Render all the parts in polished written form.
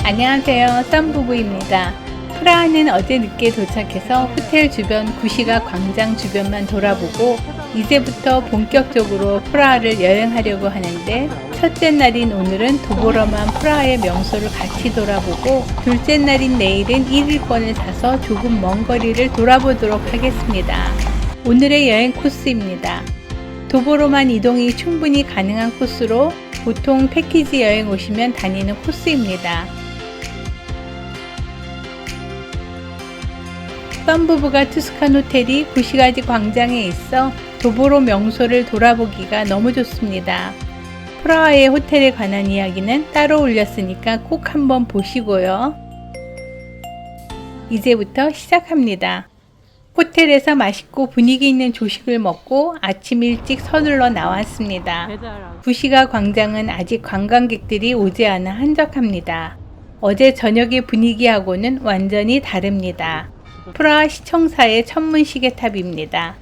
안녕하세요, 썸부부입니다. 프라하는 어제 늦게 도착해서 호텔 주변 구시가 광장 주변만 돌아보고 이제부터 본격적으로 프라하를 여행하려고 하는데, 첫째 날인 오늘은 도보로만 프라하의 명소를 같이 돌아보고 둘째 날인 내일은 1일권을 사서 조금 먼 거리를 돌아보도록 하겠습니다. 오늘의 여행 코스입니다. 도보로만 이동이 충분히 가능한 코스로 보통 패키지 여행 오시면 다니는 코스입니다. 썸부부가 투스칸 호텔이 구시가지 광장에 있어 도보로 명소를 돌아보기가 너무 좋습니다. 프라하의 호텔에 관한 이야기는 따로 올렸으니까 꼭 한번 보시고요. 이제부터 시작합니다. 호텔에서 맛있고 분위기 있는 조식을 먹고 아침 일찍 서둘러 나왔습니다. 구시가 광장은 아직 관광객들이 오지 않아 한적합니다. 어제 저녁의 분위기하고는 완전히 다릅니다. 프라하 시청사의 천문 시계탑입니다.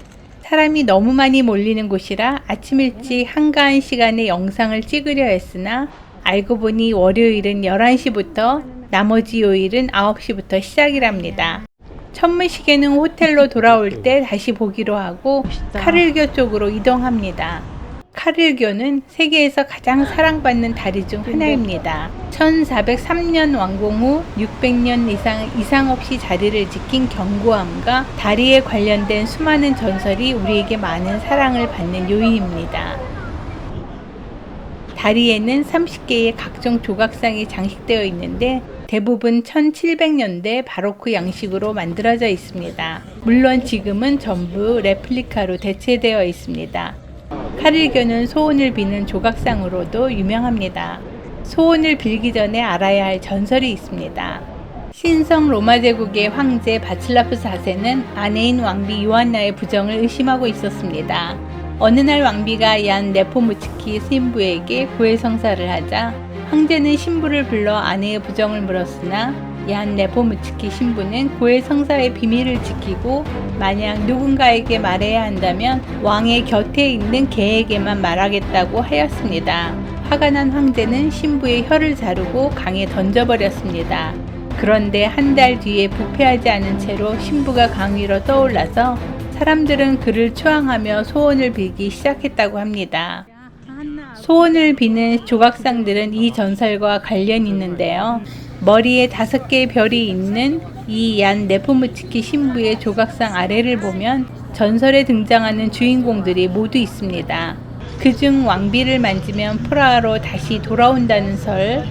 사람이 너무 많이 몰리는 곳이라 아침 일찍 한가한 시간에 영상을 찍으려 했으나 알고 보니 월요일은 11시부터 나머지 요일은 9시부터 시작이랍니다. 천문 시계는 호텔로 돌아올 때 다시 보기로 하고 카를교 쪽으로 이동합니다. 카를교는 세계에서 가장 사랑받는 다리 중 하나입니다. 1403년 완공 후 600년 이상 없이 자리를 지킨 견고함과 다리에 관련된 수많은 전설이 우리에게 많은 사랑을 받는 요인입니다. 다리에는 30개의 각종 조각상이 장식되어 있는데 대부분 1700년대 바로크 양식으로 만들어져 있습니다. 물론 지금은 전부 레플리카로 대체되어 있습니다. 카를교는 소원을 비는 조각상으로도 유명합니다. 소원을 빌기 전에 알아야 할 전설이 있습니다. 신성 로마 제국의 황제 바칠라프 4세는 아내인 왕비 요한나의 부정을 의심하고 있었습니다. 어느 날 왕비가 얀 네포무츠키 신부에게 고해성사를 하자 황제는 신부를 불러 아내의 부정을 물었으나 얀 네포무츠키 신부는 고해성사의 비밀을 지키고 만약 누군가에게 말해야 한다면 왕의 곁에 있는 개에게만 말하겠다고 하였습니다. 화가 난 황제는 신부의 혀를 자르고 강에 던져버렸습니다. 그런데 한 달 뒤에 부패하지 않은 채로 신부가 강 위로 떠올라서 사람들은 그를 추앙하며 소원을 빌기 시작했다고 합니다. 소원을 비는 조각상들은 이 전설과 관련이 있는데요. 머리에 5개의 별이 있는 이 얀 네포무츠키 신부의 조각상 아래를 보면 전설에 등장하는 주인공들이 모두 있습니다. 그중 왕비를 만지면 프라하로 다시 돌아온다는 설,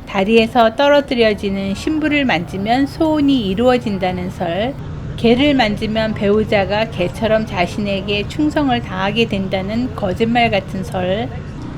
다리에서 떨어뜨려지는 신부를 만지면 소원이 이루어진다는 설, 개를 만지면 배우자가 개처럼 자신에게 충성을 다하게 된다는 거짓말 같은 설,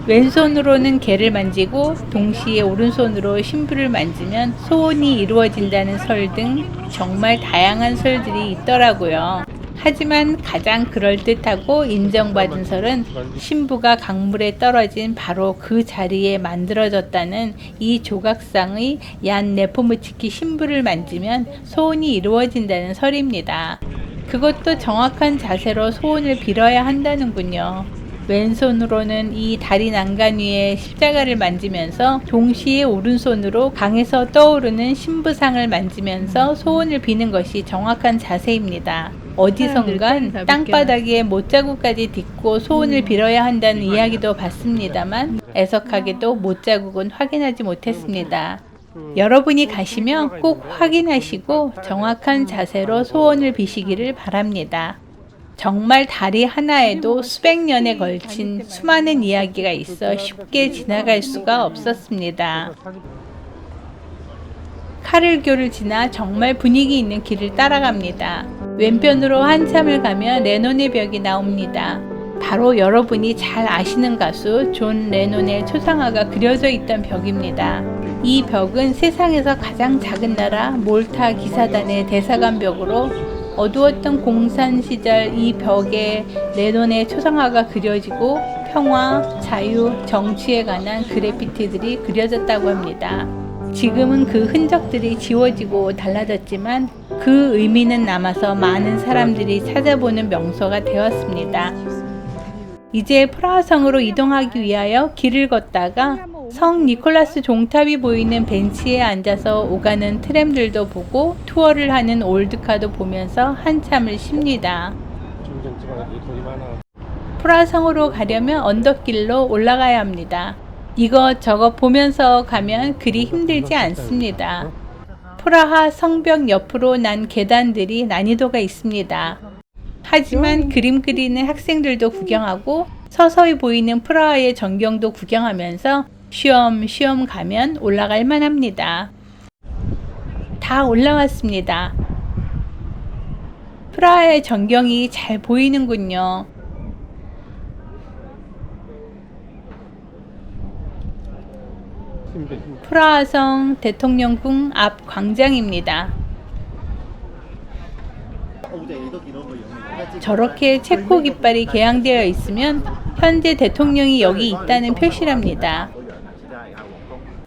왼손으로는 개를 만지고 동시에 오른손으로 신부를 만지면 소원이 이루어진다는 설 등 정말 다양한 설들이 있더라고요. 하지만 가장 그럴듯하고 인정받은 설은 신부가 강물에 떨어진 바로 그 자리에 만들어졌다는 이 조각상의 얀 네포무츠키 신부를 만지면 소원이 이루어진다는 설입니다. 그것도 정확한 자세로 소원을 빌어야 한다는군요. 왼손으로는 이 다리 난간 위에 십자가를 만지면서 동시에 오른손으로 강에서 떠오르는 신부상을 만지면서 소원을 비는 것이 정확한 자세입니다. 어디선간 땅바닥에 못자국까지 딛고 소원을 빌어야 한다는 이야기도 봤습니다만 애석하게도 못자국은 확인하지 못했습니다. 여러분이 가시면 꼭 확인하시고 정확한 자세로 소원을 비시기를 바랍니다. 정말 다리 하나에도 수백 년에 걸친 수많은 이야기가 있어 쉽게 지나갈 수가 없었습니다. 카를교를 지나 정말 분위기 있는 길을 따라갑니다. 왼편으로 한참을 가면 레논의 벽이 나옵니다. 바로 여러분이 잘 아시는 가수 존 레논의 초상화가 그려져 있던 벽입니다. 이 벽은 세상에서 가장 작은 나라 몰타 기사단의 대사관 벽으로 어두웠던 공산 시절 이 벽에 레논의 초상화가 그려지고 평화, 자유, 정치에 관한 그래피티들이 그려졌다고 합니다. 지금은 그 흔적들이 지워지고 달라졌지만 그 의미는 남아서 많은 사람들이 찾아보는 명소가 되었습니다. 이제 프라하성으로 이동하기 위하여 길을 걷다가 성 니콜라스 종탑이 보이는 벤치에 앉아서 오가는 트램들도 보고 투어를 하는 올드카도 보면서 한참을 쉽니다. 프라하성으로 가려면 언덕길로 올라가야 합니다. 이것저것 보면서 가면 그리 힘들지 않습니다. 프라하 성벽 옆으로 난 계단들이 난이도가 있습니다. 하지만 그림 그리는 학생들도 구경하고 서서히 보이는 프라하의 전경도 구경하면서 쉬엄쉬엄 가면 올라갈 만합니다. 다 올라왔습니다. 프라하의 전경이 잘 보이는군요. 프라하성 대통령궁 앞 광장입니다. 저렇게 체코 깃발이 개양되어 있으면 현재 대통령이 여기 있다는 표시랍니다.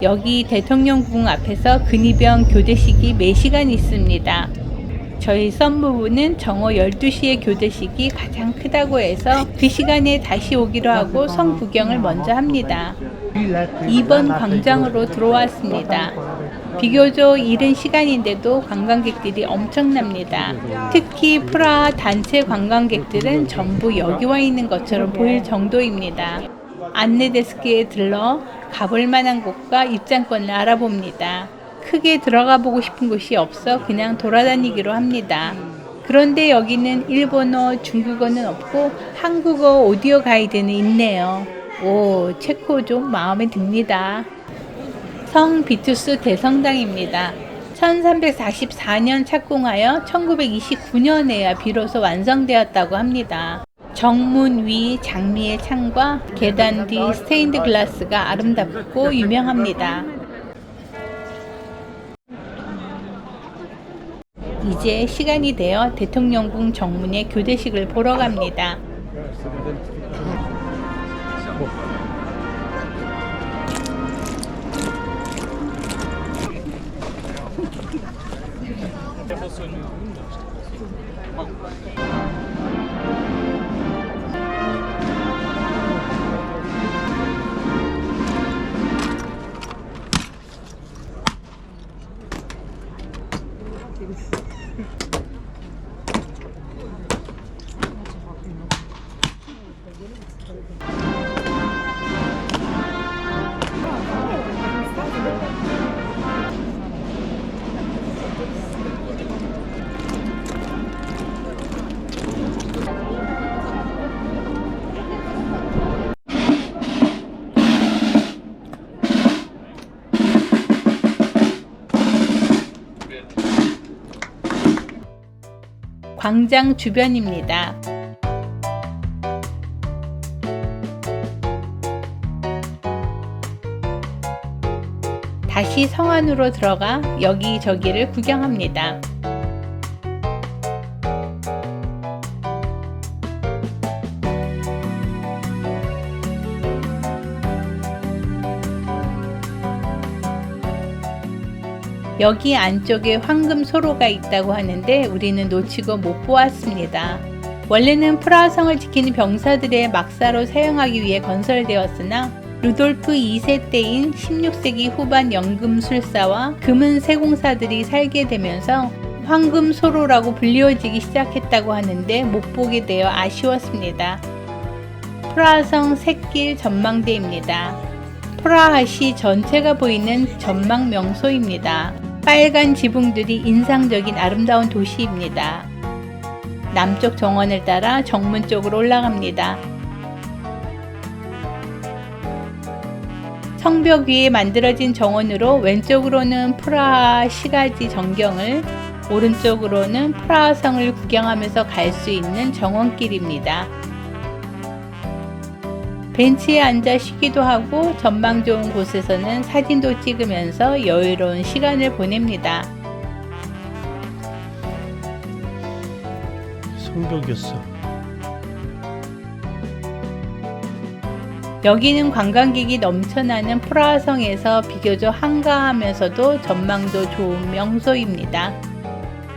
여기 대통령궁 앞에서 근위병 교대식이 매시간 있습니다. 저희 썸부부는 정오 12시에 교대식이 가장 크다고 해서 그 시간에 다시 오기로 하고 성 구경을 먼저 합니다. 2번 광장으로 들어왔습니다. 비교적 이른 시간인데도 관광객들이 엄청납니다. 특히 프라하 단체 관광객들은 전부 여기 와 있는 것처럼 보일 정도입니다. 안내 데스크에 들러 가볼 만한 곳과 입장권을 알아봅니다. 크게 들어가 보고 싶은 곳이 없어 그냥 돌아다니기로 합니다. 그런데 여기는 일본어, 중국어는 없고 한국어 오디오 가이드는 있네요. 오, 체코 좀 마음에 듭니다. 성 비투스 대성당입니다. 1344년 착공하여 1929년에야 비로소 완성되었다고 합니다. 정문 위 장미의 창과 계단 뒤 스테인드 글라스가 아름답고 유명합니다. 이제 시간이 되어 대통령궁 정문의 교대식을 보러 갑니다. 광장 주변입니다. 다시 성 안으로 들어가 여기저기를 구경합니다. 여기 안쪽에 황금 소로가 있다고 하는데 우리는 놓치고 못 보았습니다. 원래는 프라하성을 지키는 병사들의 막사로 사용하기 위해 건설되었으나 루돌프 2세 때인 16세기 후반 연금술사와 금은 세공사들이 살게 되면서 황금 소로라고 불리워지기 시작했다고 하는데 못 보게 되어 아쉬웠습니다. 프라하성 샛길 전망대입니다. 프라하시 전체가 보이는 전망 명소입니다. 빨간 지붕들이 인상적인 아름다운 도시입니다. 남쪽 정원을 따라 정문 쪽으로 올라갑니다. 성벽 위에 만들어진 정원으로 왼쪽으로는 프라하 시가지 전경을, 오른쪽으로는 프라하성을 구경하면서 갈 수 있는 정원길입니다. 벤치에 앉아 쉬기도 하고 전망 좋은 곳에서는 사진도 찍으면서 여유로운 시간을 보냅니다. 성벽이었어. 여기는 관광객이 넘쳐나는 프라하성에서 비교적 한가하면서도 전망도 좋은 명소입니다.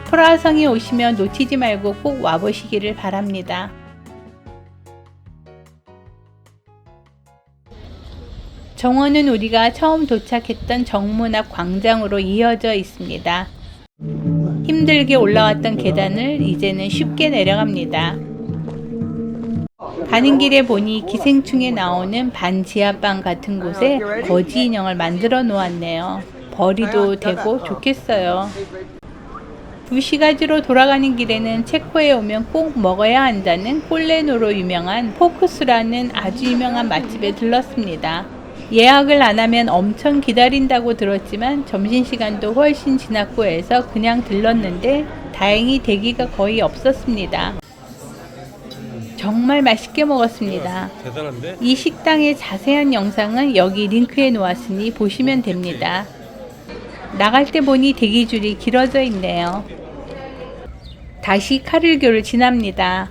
프라하성에 오시면 놓치지 말고 꼭 와보시기를 바랍니다. 정원은 우리가 처음 도착했던 정문 앞 광장으로 이어져 있습니다. 힘들게 올라왔던 계단을 이제는 쉽게 내려갑니다. 가는 길에 보니 기생충에 나오는 반지하방 같은 곳에 거지 인형을 만들어 놓았네요. 버리도 되고 좋겠어요. 구시가지로 돌아가는 길에는 체코에 오면 꼭 먹어야 한다는 꼴레노로 유명한 포크스라는 아주 유명한 맛집에 들렀습니다. 예약을 안 하면 엄청 기다린다고 들었지만 점심시간도 훨씬 지났고 해서 그냥 들렀는데 다행히 대기가 거의 없었습니다. 정말 맛있게 먹었습니다. 대단한데? 이 식당의 자세한 영상은 여기 링크에 놓았으니 보시면 됩니다. 나갈 때 보니 대기줄이 길어져 있네요. 다시 카를교를 지납니다.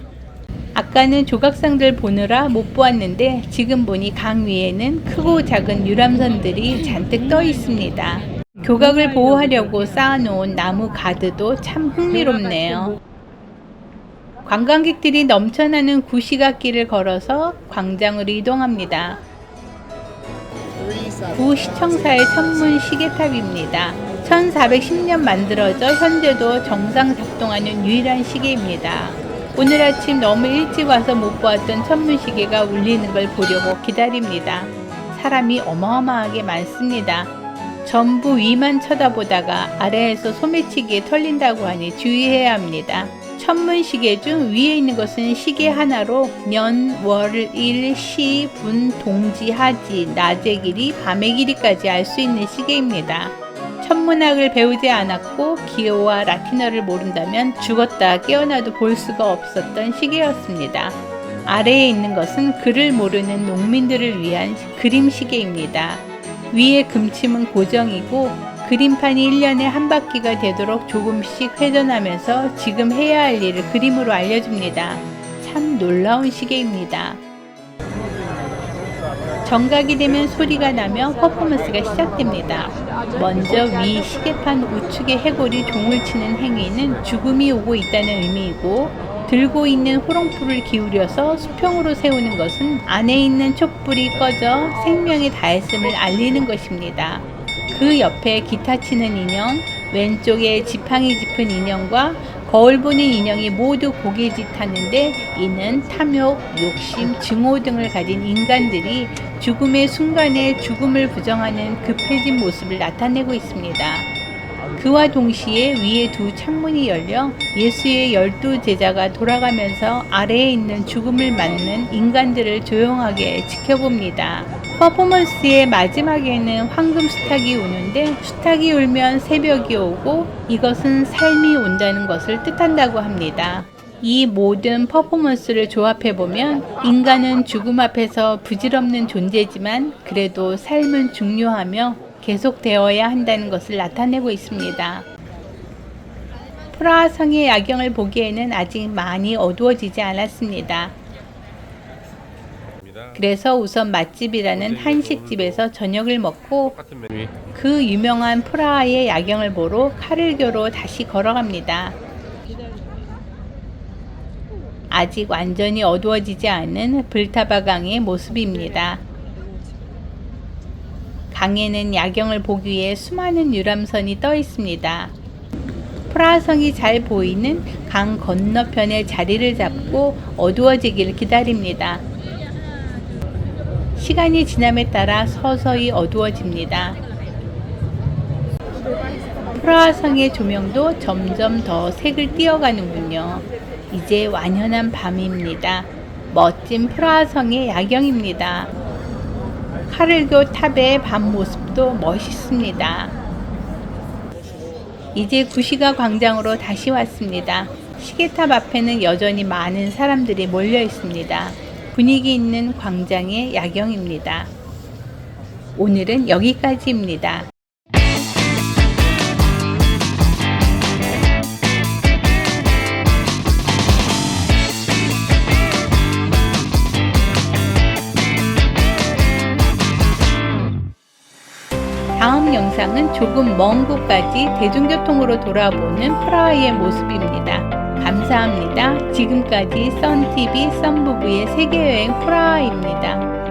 아까는 조각상들 보느라 못 보았는데 지금 보니 강 위에는 크고 작은 유람선들이 잔뜩 떠 있습니다. 교각을 보호하려고 쌓아놓은 나무 가드도 참 흥미롭네요. 관광객들이 넘쳐나는 구시가길을 걸어서 광장으로 이동합니다. 구시청사의 천문 시계탑입니다. 1410년 만들어져 현재도 정상 작동하는 유일한 시계입니다. 오늘 아침 너무 일찍 와서 못 보았던 천문 시계가 울리는 걸 보려고 기다립니다. 사람이 어마어마하게 많습니다. 전부 위만 쳐다보다가 아래에서 소매치기에 털린다고 하니 주의해야 합니다. 천문시계 중 위에 있는 것은 시계 하나로 년, 월, 일, 시, 분, 동지, 하지, 낮의 길이, 밤의 길이까지 알 수 있는 시계입니다. 천문학을 배우지 않았고 기호와 라틴어를 모른다면 죽었다 깨어나도 볼 수가 없었던 시계였습니다. 아래에 있는 것은 글을 모르는 농민들을 위한 그림 시계입니다. 위에 금침은 고정이고 그림판이 1년에 한 바퀴가 되도록 조금씩 회전하면서 지금 해야 할 일을 그림으로 알려줍니다. 참 놀라운 시계입니다. 정각이 되면 소리가 나며 퍼포먼스가 시작됩니다. 먼저 위 시계판 우측의 해골이 종을 치는 행위는 죽음이 오고 있다는 의미이고 들고 있는 호롱불을 기울여서 수평으로 세우는 것은 안에 있는 촛불이 꺼져 생명이 다했음을 알리는 것입니다. 그 옆에 기타 치는 인형, 왼쪽에 지팡이 짚은 인형과 거울 보는 인형이 모두 고개짓 하는데 이는 탐욕, 욕심, 증오 등을 가진 인간들이 죽음의 순간에 죽음을 부정하는 급해진 모습을 나타내고 있습니다. 그와 동시에 위에 두 창문이 열려 예수의 12제자가 돌아가면서 아래에 있는 죽음을 맞는 인간들을 조용하게 지켜봅니다. 퍼포먼스의 마지막에는 황금 수탉이 우는데 수탉이 울면 새벽이 오고 이것은 삶이 온다는 것을 뜻한다고 합니다. 이 모든 퍼포먼스를 조합해보면 인간은 죽음 앞에서 부질없는 존재지만 그래도 삶은 중요하며 계속되어야 한다는 것을 나타내고 있습니다. 프라하 성의 야경을 보기에는 아직 많이 어두워지지 않았습니다. 그래서 우선 맛집이라는 한식집에서 저녁을 먹고 그 유명한 프라하의 야경을 보러 카를교로 다시 걸어갑니다. 아직 완전히 어두워지지 않은 블타바 강의 모습입니다. 강에는 야경을 보기 위해 수많은 유람선이 떠 있습니다. 프라하성이 잘 보이는 강 건너편에 자리를 잡고 어두워지기를 기다립니다. 시간이 지남에 따라 서서히 어두워집니다. 프라하성의 조명도 점점 더 색을 띄어가는군요. 이제 완연한 밤입니다. 멋진 프라하성의 야경입니다. 카를교 탑의 밤 모습도 멋있습니다. 이제 구시가 광장으로 다시 왔습니다. 시계탑 앞에는 여전히 많은 사람들이 몰려 있습니다. 분위기 있는 광장의 야경입니다. 오늘은 여기까지입니다. 다음 영상은 조금 먼 곳까지 대중교통으로 돌아보는 프라하의 모습입니다. 감사합니다. 지금까지 썬TV 썬부부의 세계여행 프라하입니다.